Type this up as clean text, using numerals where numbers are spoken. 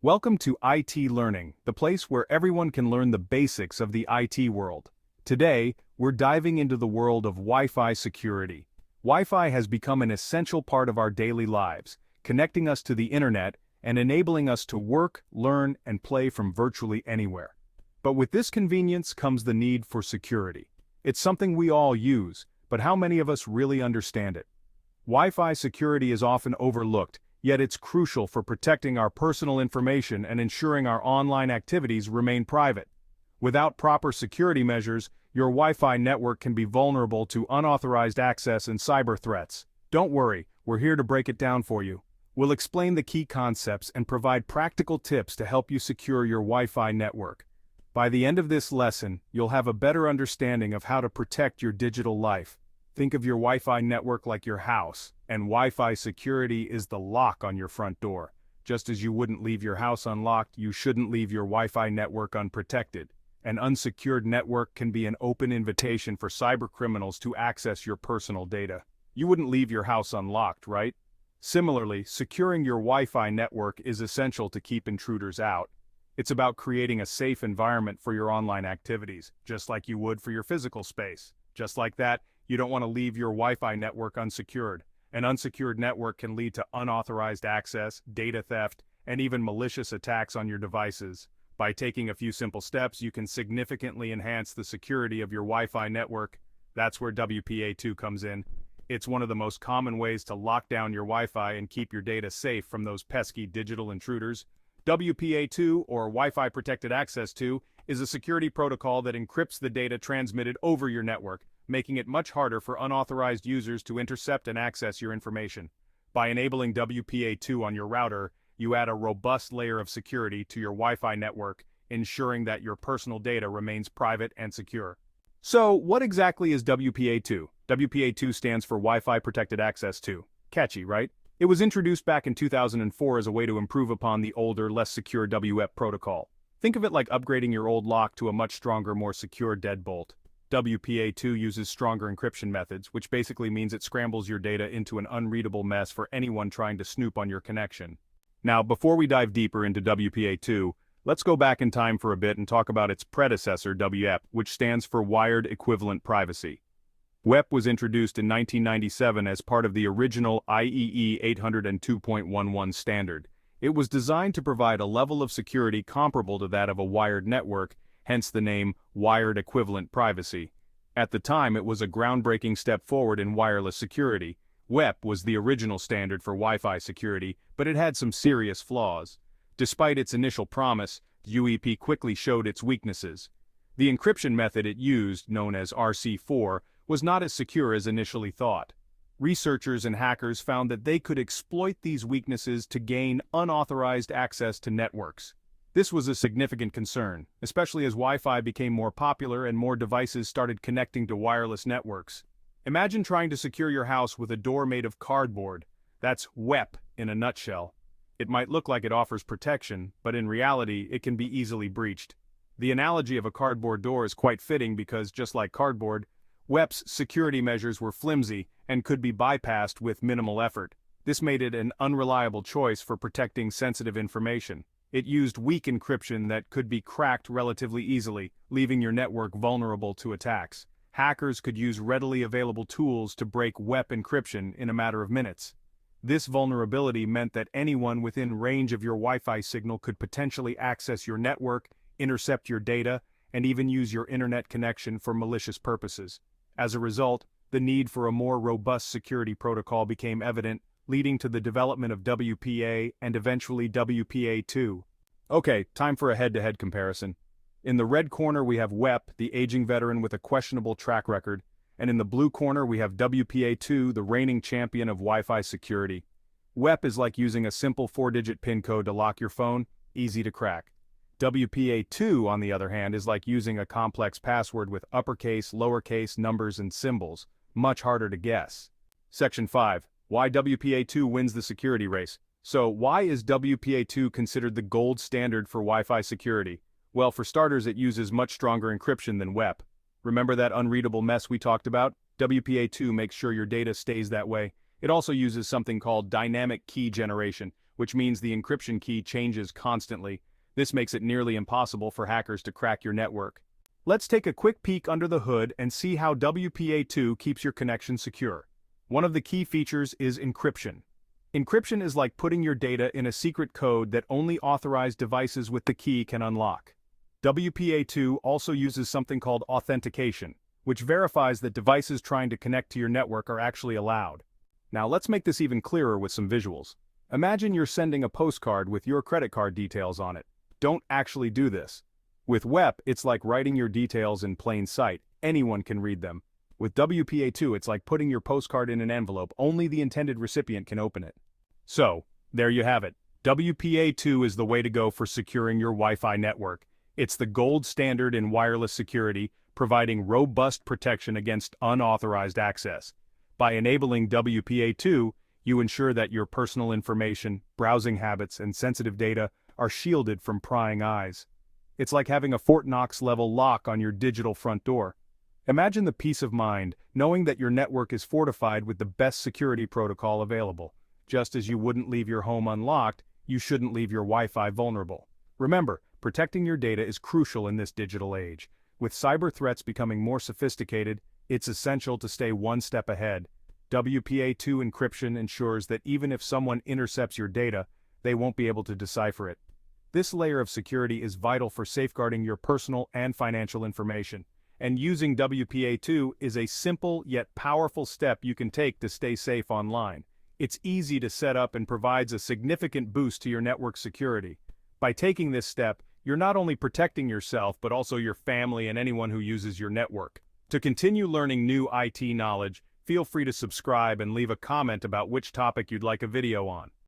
Welcome to IT Learning, the place where everyone can learn the basics of the IT world. Today, we're diving into the world of Wi-Fi security. Wi-Fi has become an essential part of our daily lives, connecting us to the internet and enabling us to work, learn, and play from virtually anywhere. But with this convenience comes the need for security. It's something we all use, but how many of us really understand it? Wi-Fi security is often overlooked, yet it's crucial for protecting our personal information and ensuring our online activities remain private. Without proper security measures, your Wi-Fi network can be vulnerable to unauthorized access and cyber threats. Don't worry, we're here to break it down for you. We'll explain the key concepts and provide practical tips to help you secure your Wi-Fi network. By the end of this lesson, you'll have a better understanding of how to protect your digital life. Think of your Wi-Fi network like your house, and Wi-Fi security is the lock on your front door. Just as you wouldn't leave your house unlocked, you shouldn't leave your Wi-Fi network unprotected. An unsecured network can be an open invitation for cybercriminals to access your personal data. You wouldn't leave your house unlocked, right? Similarly, securing your Wi-Fi network is essential to keep intruders out. It's about creating a safe environment for your online activities, just like you would for your physical space. Just like that, you don't want to leave your Wi-Fi network unsecured. An unsecured network can lead to unauthorized access, data theft, and even malicious attacks on your devices. By taking a few simple steps, you can significantly enhance the security of your Wi-Fi network. That's where WPA2 comes in. It's one of the most common ways to lock down your Wi-Fi and keep your data safe from those pesky digital intruders. WPA2, or Wi-Fi Protected Access 2, is a security protocol that encrypts the data transmitted over your network, making it much harder for unauthorized users to intercept and access your information. By enabling WPA2 on your router, you add a robust layer of security to your Wi-Fi network, ensuring that your personal data remains private and secure. So, what exactly is WPA2? WPA2 stands for Wi-Fi Protected Access 2. Catchy, right? It was introduced back in 2004 as a way to improve upon the older, less secure WEP protocol. Think of it like upgrading your old lock to a much stronger, more secure deadbolt. WPA2 uses stronger encryption methods, which basically means it scrambles your data into an unreadable mess for anyone trying to snoop on your connection. Now, before we dive deeper into WPA2, let's go back in time for a bit and talk about its predecessor, WEP, which stands for Wired Equivalent Privacy. WEP was introduced in 1997 as part of the original IEEE 802.11 standard. It was designed to provide a level of security comparable to that of a wired network, hence the name Wired Equivalent Privacy. At the time, it was a groundbreaking step forward in wireless security. WEP was the original standard for Wi-Fi security, but it had some serious flaws. Despite its initial promise, UEP quickly showed its weaknesses. The encryption method it used, known as RC4, was not as secure as initially thought. Researchers and hackers found that they could exploit these weaknesses to gain unauthorized access to networks. This was a significant concern, especially as Wi-Fi became more popular and more devices started connecting to wireless networks. Imagine trying to secure your house with a door made of cardboard. That's WEP in a nutshell. It might look like it offers protection, but in reality, it can be easily breached. The analogy of a cardboard door is quite fitting because, just like cardboard, WEP's security measures were flimsy and could be bypassed with minimal effort. This made it an unreliable choice for protecting sensitive information. It used weak encryption that could be cracked relatively easily, leaving your network vulnerable to attacks. Hackers could use readily available tools to break WEP encryption in a matter of minutes. This vulnerability meant that anyone within range of your Wi-Fi signal could potentially access your network, intercept your data, and even use your internet connection for malicious purposes. As a result, the need for a more robust security protocol became evident, leading to the development of WPA and eventually WPA2. Okay, time for a head-to-head comparison. In the red corner we have WEP, the aging veteran with a questionable track record, and in the blue corner we have WPA2, the reigning champion of Wi-Fi security. WEP is like using a simple 4-digit PIN code to lock your phone, easy to crack. WPA2, on the other hand, is like using a complex password with uppercase, lowercase, numbers, and symbols, much harder to guess. Section 5. Why WPA2 wins the security race. So, why is WPA2 considered the gold standard for Wi-Fi security? Well, for starters, it uses much stronger encryption than WEP. Remember that unreadable mess we talked about? WPA2 makes sure your data stays that way. It also uses something called dynamic key generation, which means the encryption key changes constantly. This makes it nearly impossible for hackers to crack your network. Let's take a quick peek under the hood and see how WPA2 keeps your connection secure. One of the key features is encryption. Encryption is like putting your data in a secret code that only authorized devices with the key can unlock. WPA2 also uses something called authentication, which verifies that devices trying to connect to your network are actually allowed. Now let's make this even clearer with some visuals. Imagine you're sending a postcard with your credit card details on it. Don't actually do this. With WEP, it's like writing your details in plain sight. Anyone can read them. With WPA2, it's like putting your postcard in an envelope. Only the intended recipient can open it. So, there you have it. WPA2 is the way to go for securing your Wi-Fi network. It's the gold standard in wireless security, providing robust protection against unauthorized access. By enabling WPA2, you ensure that your personal information, browsing habits, and sensitive data are shielded from prying eyes. It's like having a Fort Knox-level lock on your digital front door. Imagine the peace of mind, knowing that your network is fortified with the best security protocol available. Just as you wouldn't leave your home unlocked, you shouldn't leave your Wi-Fi vulnerable. Remember, protecting your data is crucial in this digital age. With cyber threats becoming more sophisticated, it's essential to stay one step ahead. WPA2 encryption ensures that even if someone intercepts your data, they won't be able to decipher it. This layer of security is vital for safeguarding your personal and financial information. And using WPA2 is a simple yet powerful step you can take to stay safe online. It's easy to set up and provides a significant boost to your network security. By taking this step, you're not only protecting yourself but also your family and anyone who uses your network. To continue learning new IT knowledge, feel free to subscribe and leave a comment about which topic you'd like a video on.